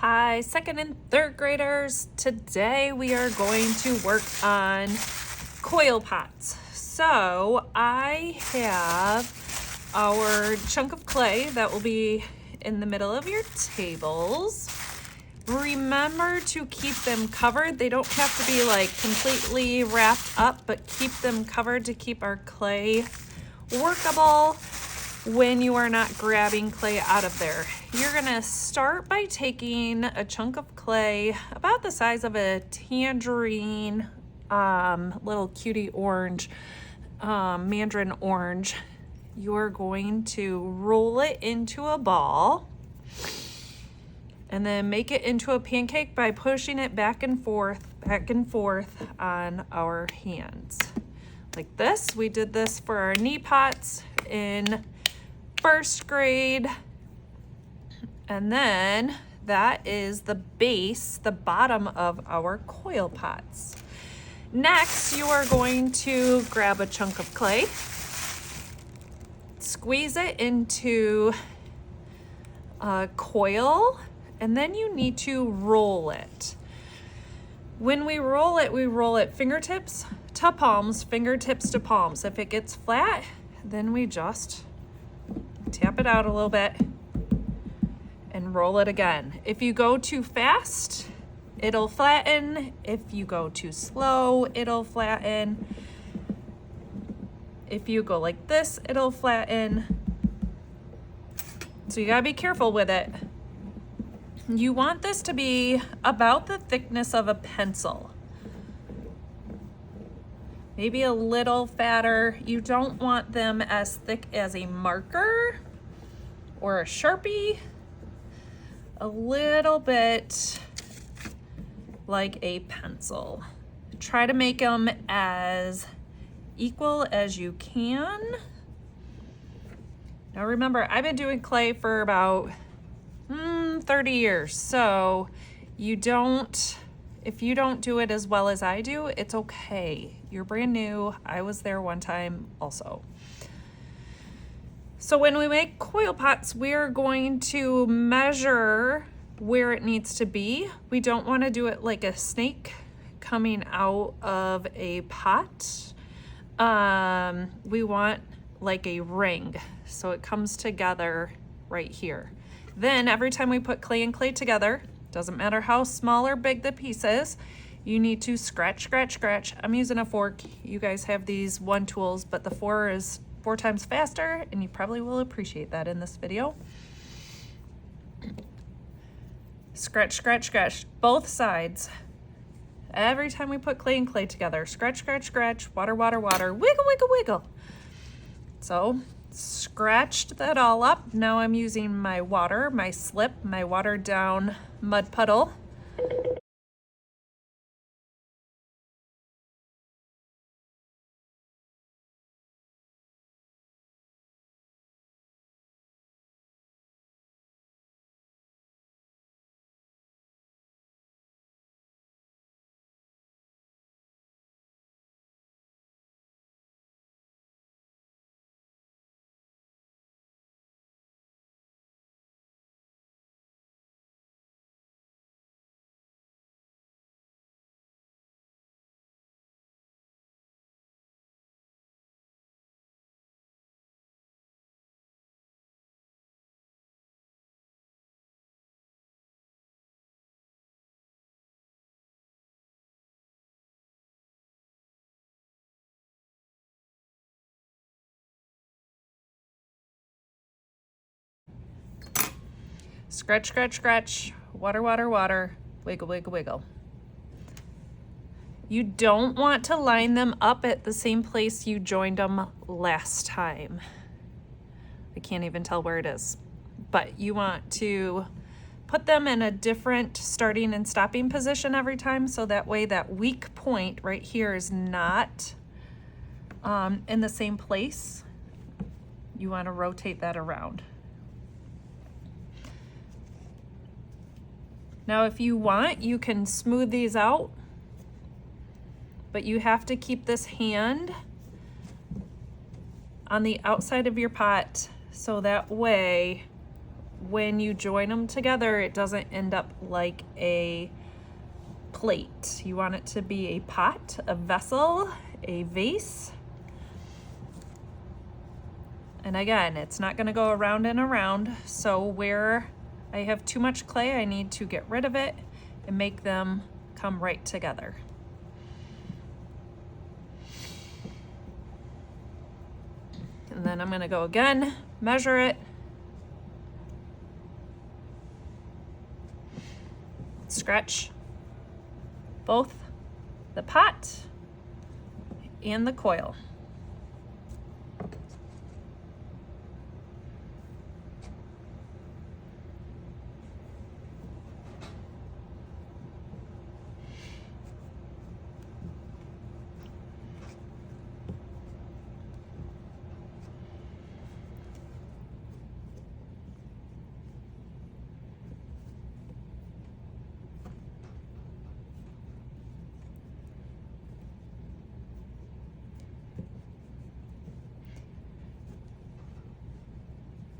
Hi, second and third graders. Today we are going to work on coil pots. So I have our chunk of clay that will be in the middle of your tables. Remember to keep them covered. They don't have to be like completely wrapped up, but keep them covered to keep our clay workable when you are not grabbing clay out of there. You're gonna start by taking a chunk of clay about the size of a tangerine, little cutie orange, mandarin orange. You're going to roll it into a ball and then make it into a pancake by pushing it back and forth on our hands. Like this. We did this for our knee pots in first grade. And then that is the base, the bottom of our coil pots. Next, you are going to grab a chunk of clay, squeeze it into a coil, and then you need to roll it. When we roll it fingertips to palms, fingertips to palms. If it gets flat, then we just tap it out a little bit and roll it again. If you go too fast, it'll flatten. If you go too slow, it'll flatten. If you go like this, it'll flatten. So you gotta be careful with it. You want this to be about the thickness of a pencil. Maybe a little fatter. You don't want them as thick as a marker or a Sharpie. A little bit like a pencil. Try to make them as equal as you can. Now remember, I've been doing clay for about 30 years, so if you don't do it as well as I do, it's okay. You're brand new. I was there one time also. So when we make coil pots, we're going to measure where it needs to be. We don't want to do it like a snake coming out of a pot. We want like a ring, so it comes together right here. Then every time we put clay and clay together, doesn't matter how small or big the piece is, you need to scratch, scratch, scratch. I'm using a fork. You guys have these one tools, but the 4 is 4 times faster, and you probably will appreciate that in this video. Scratch, scratch, scratch, both sides. Every time we put clay and clay together, scratch, scratch, scratch, water, water, water, wiggle, wiggle, wiggle. So scratched that all up. Now I'm using my water, my slip, my watered down mud puddle. Scratch, scratch, scratch, water, water, water, wiggle, wiggle, wiggle. You don't want to line them up at the same place you joined them last time. I can't even tell where it is, but you want to put them in a different starting and stopping position every time, so that way that weak point right here is not in the same place. You want to rotate that around. Now, if you want, you can smooth these out, but you have to keep this hand on the outside of your pot, so that way when you join them together, it doesn't end up like a plate. You want it to be a pot, a vessel, a vase. And again, it's not going to go around and around. So where I have too much clay, I need to get rid of it and make them come right together. And then I'm going to go again, measure it, scratch both the pot and the coil.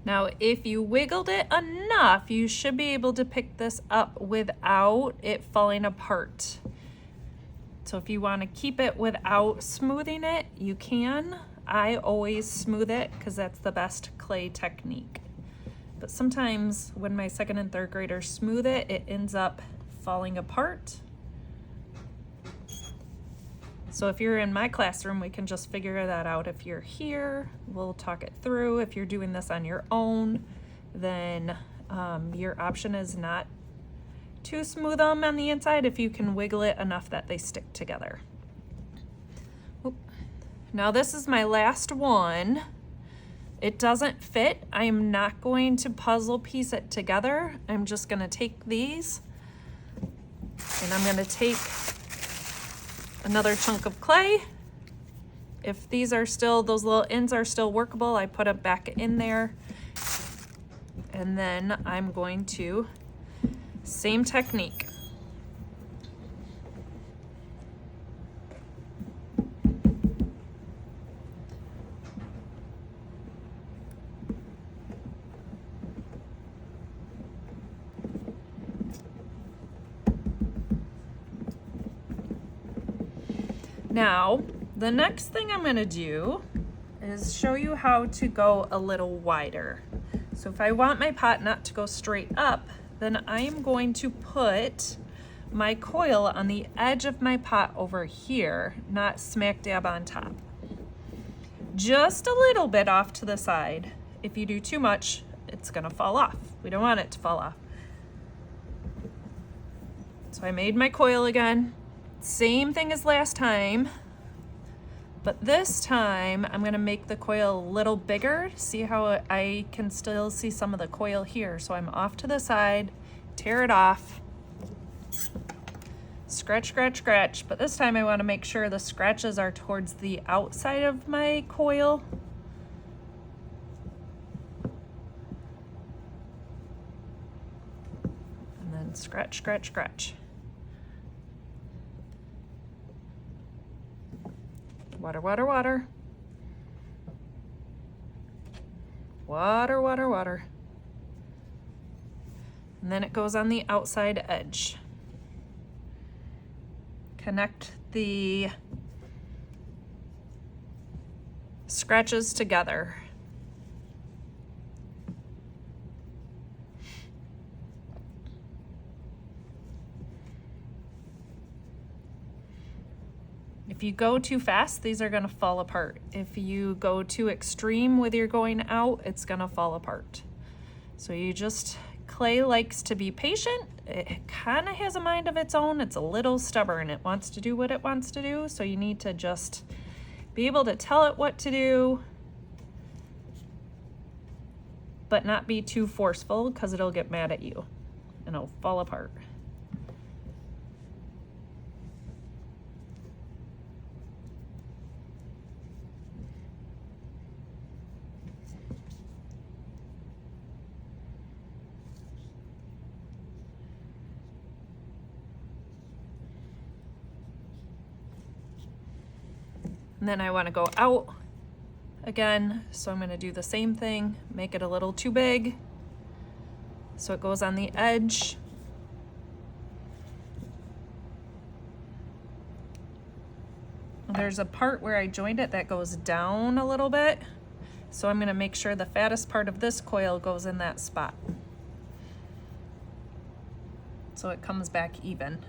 Now, if you wiggled it enough, you should be able to pick this up without it falling apart. So if you want to keep it without smoothing it, you can. I always smooth it because that's the best clay technique. But sometimes when my second and third graders smooth it, it ends up falling apart. So if you're in my classroom, we can just figure that out. If you're here, we'll talk it through. If you're doing this on your own, then your option is not to smooth them on the inside if you can wiggle it enough that they stick together. Oop. Now this is my last one. It doesn't fit. I'm not going to puzzle piece it together. I'm just gonna take these and I'm gonna take another chunk of clay. If these are still, those little ends are still workable, I put it back in there. And then I'm going to, same technique. Now, the next thing I'm going to do is show you how to go a little wider. So if I want my pot not to go straight up, then I am going to put my coil on the edge of my pot over here, not smack dab on top. Just a little bit off to the side. If you do too much, it's going to fall off. We don't want it to fall off. So I made my coil again. Same thing as last time, but this time I'm gonna make the coil a little bigger. See how I can still see some of the coil here. So I'm off to the side, tear it off, scratch, scratch, scratch. But this time I wanna make sure the scratches are towards the outside of my coil. And then scratch, scratch, scratch. Water, water, water. Water, water, water. And then it goes on the outside edge. Connect the scratches together. If you go too fast, these are gonna fall apart. If you go too extreme with your going out, it's gonna fall apart. So you just, clay likes to be patient. It kind of has a mind of its own. It's a little stubborn. It wants to do what it wants to do. So you need to just be able to tell it what to do, but not be too forceful because it'll get mad at you and it'll fall apart. And then I want to go out again, so I'm going to do the same thing, make it a little too big. So it goes on the edge. There's a part where I joined it that goes down a little bit. So I'm gonna make sure the fattest part of this coil goes in that spot, so it comes back even.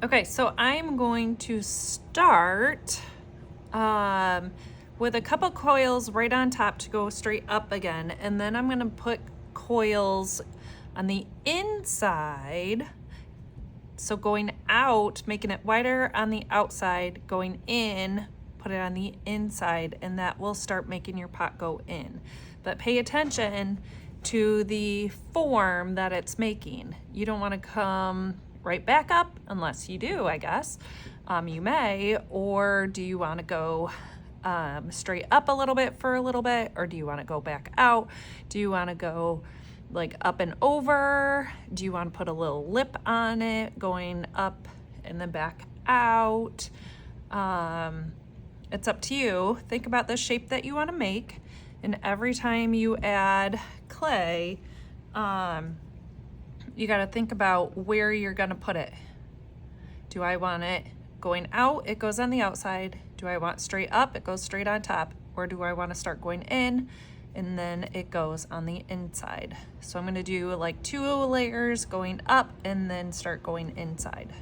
Okay, so I'm going to start with a couple coils right on top to go straight up again, and then I'm gonna put coils on the inside. So going out, making it wider on the outside, going in, put it on the inside, and that will start making your pot go in. But pay attention to the form that it's making. You don't want to come right back up, unless you do, I guess. You may, or do you want to go straight up a little bit for a little bit, or do you want to go back out? Do you want to go like up and over? Do you want to put a little lip on it going up and then back out? It's up to you. Think about the shape that you want to make, and every time you add clay, you got to think about where you're going to put it. Do I want it going out? It goes on the outside. Do I want straight up? It goes straight on top. Or do I want to start going in and then it goes on the inside? So I'm going to do like 2 layers going up and then start going inside.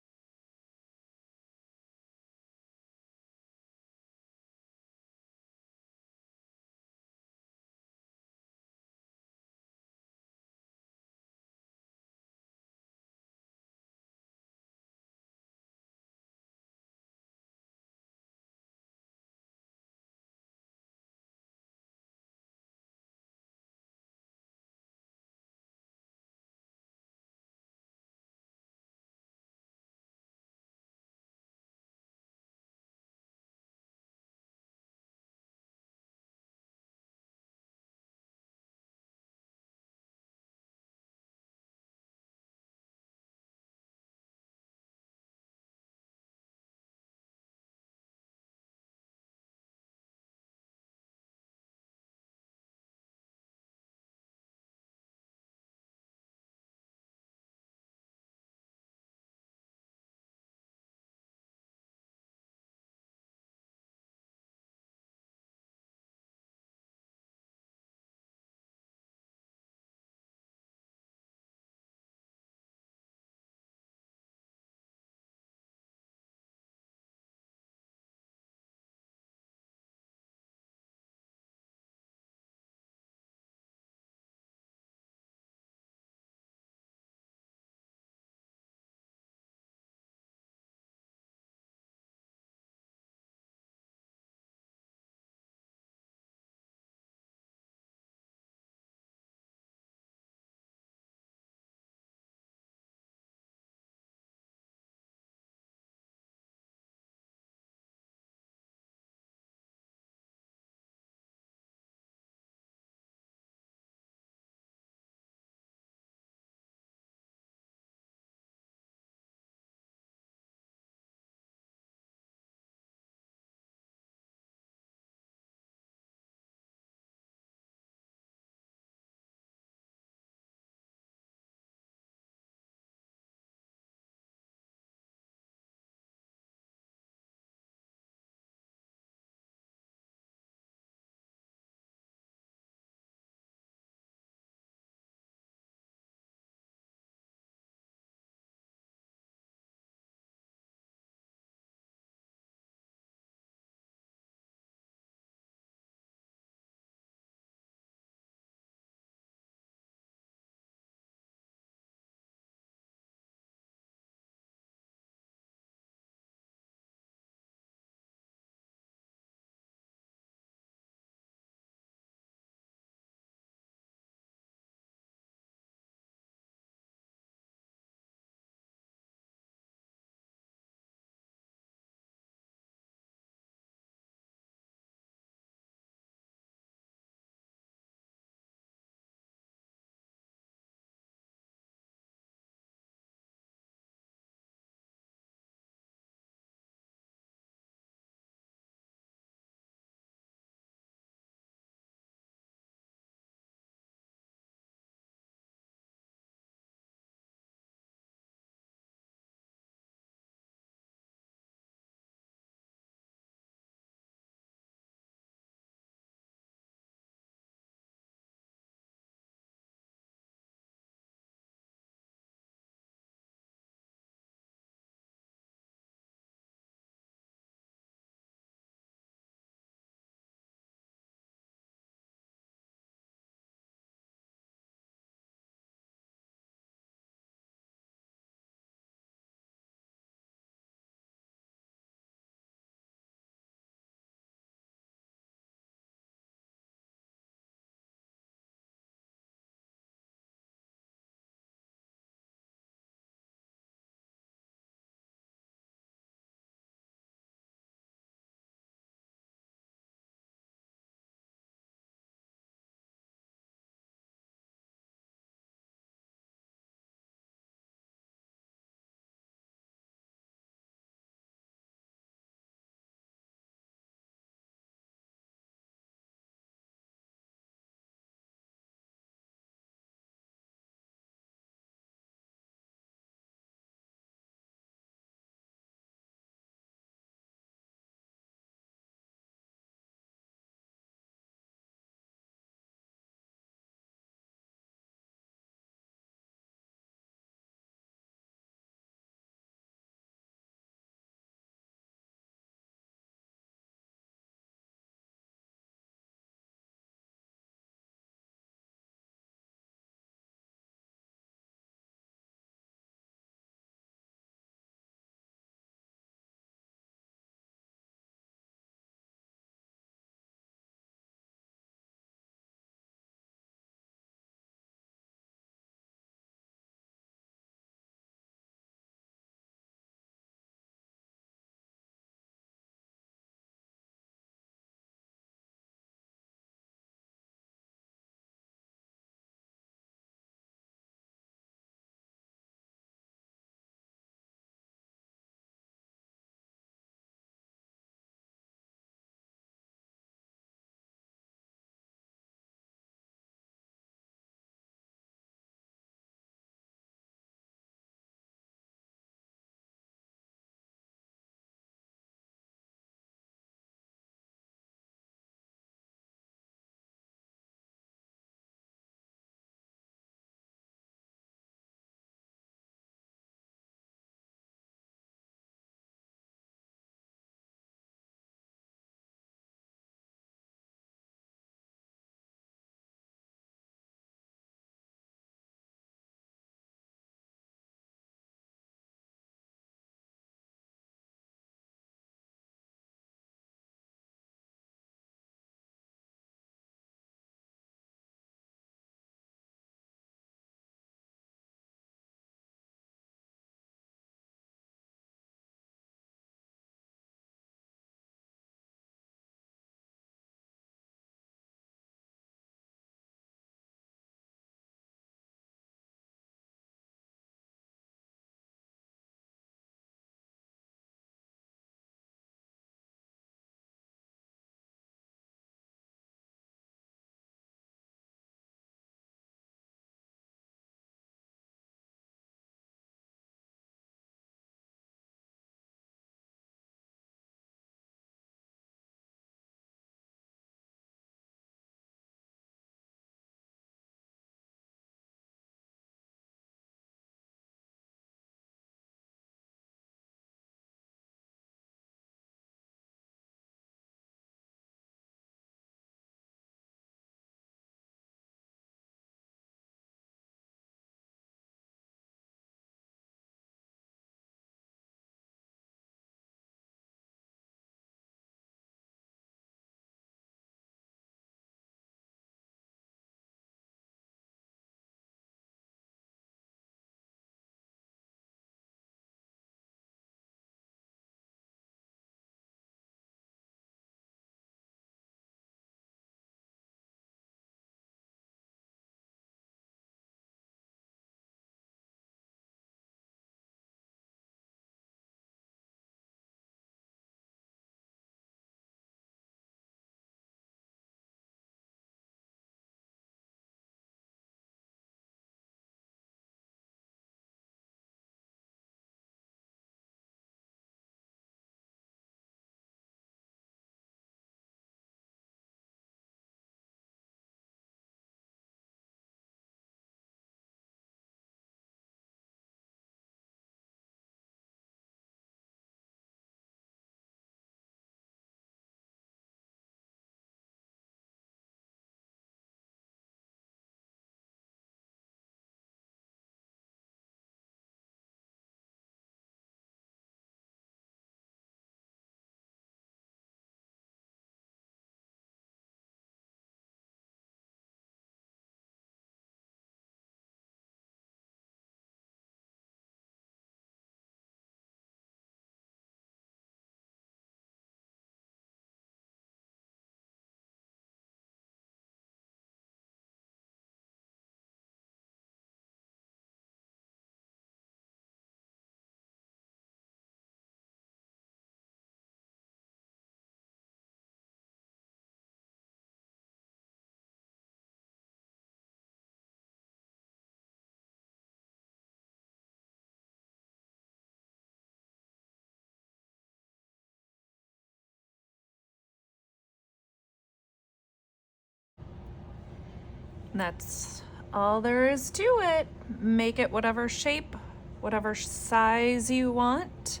And that's all there is to it. Make it whatever shape, whatever size you want,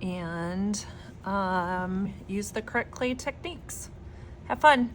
and use the correct clay techniques. Have fun.